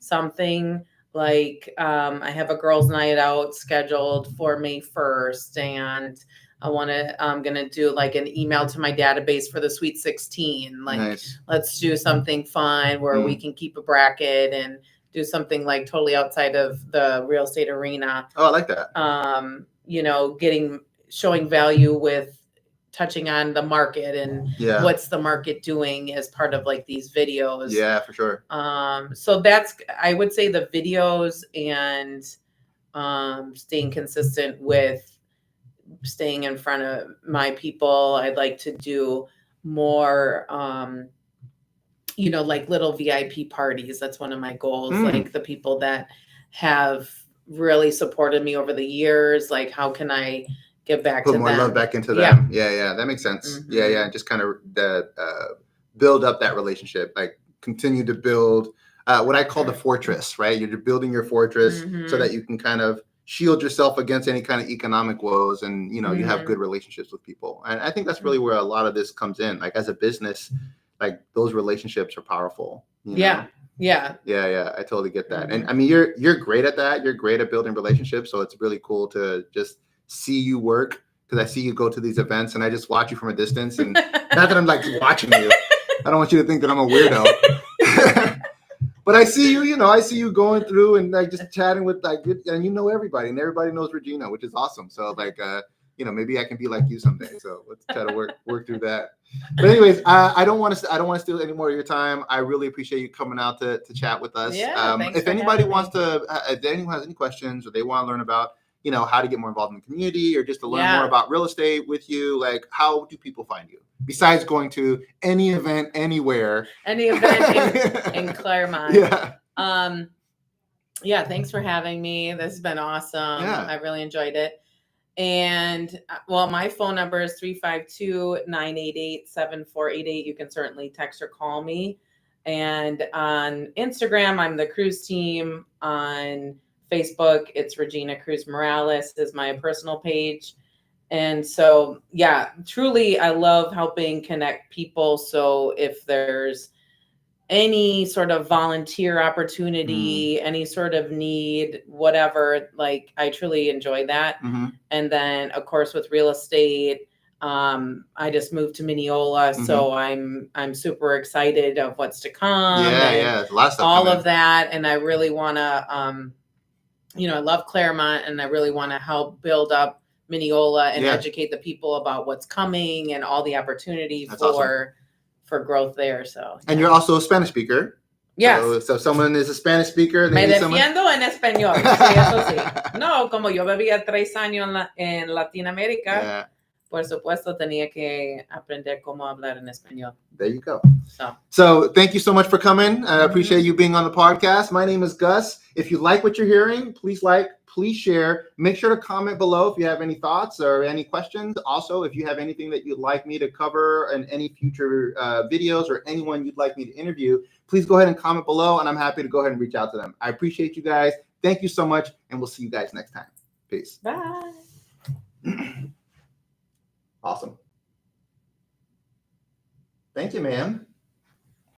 something like, I have a girls' night out scheduled for May 1st, and I'm going to do like an email to my database for the Sweet 16. Like, let's do something fun where we can keep a bracket and do something like totally outside of the real estate arena. Oh, I like that. Showing value with touching on the market and what's the market doing as part of like these videos. Yeah, for sure. So that's, I would say, the videos, and staying consistent with staying in front of my people. I'd like to do more, like little VIP parties. That's one of my goals. Like the people that have really supported me over the years, like how can I give back to them? Put more love back into them. Yeah, that makes sense. Yeah, just kind of build up that relationship, like continue to build what I call the fortress, right? You're building your fortress so that you can kind of shield yourself against any kind of economic woes, and you have good relationships with people. And I think that's really where a lot of this comes in. Like as a business, like those relationships are powerful. Yeah. I totally get that. And I mean, you're great at that. You're great at building relationships. So it's really cool to just see you work, because I see you go to these events and I just watch you from a distance. And not that I'm like watching you. I don't want you to think that I'm a weirdo. But I see you, I see you going through and like just chatting with like, and everybody, and everybody knows Regina, which is awesome. So like, maybe I can be like you someday. So let's try to work through that. But anyways, I don't want to steal any more of your time. I really appreciate you coming out to chat with us. If anybody wants to, if anyone has any questions or they want to learn about, how to get more involved in the community, or just to learn more about real estate with you, like how do people find you besides going to any event anywhere? Any event in Claremont. Thanks for having me. This has been awesome. I really enjoyed it. And my phone number is 352-988-7488. You can certainly text or call me. And on Instagram, I'm the Cruz team. On Facebook, it's Regina Cruz-Morales is my personal page. And so, truly, I love helping connect people. So if there's any sort of volunteer opportunity, any sort of need, whatever, like I truly enjoy that. And then of course with real estate, I just moved to Mineola, so I'm super excited of what's to come. There's a lot of stuff all coming. Of that. And I really want to, I love Claremont, and I really want to help build up Mineola and educate the people about what's coming and all the opportunity for growth there. So, and you're also a Spanish speaker. Yes. So if someone is a Spanish speaker, me defiendo en español. Sí, eso sí. No, como yo vivía 3 años en Latinoamérica, por supuesto tenía que aprender cómo hablar en español. There you go. So thank you so much for coming. I appreciate you being on the podcast. My name is Gus. If you like what you're hearing, please share. Make sure to comment below if you have any thoughts or any questions. Also, if you have anything that you'd like me to cover in any future videos, or anyone you'd like me to interview, please go ahead and comment below, and I'm happy to go ahead and reach out to them. I appreciate you guys. Thank you so much, and we'll see you guys next time. Peace. Bye. Awesome. Thank you, ma'am.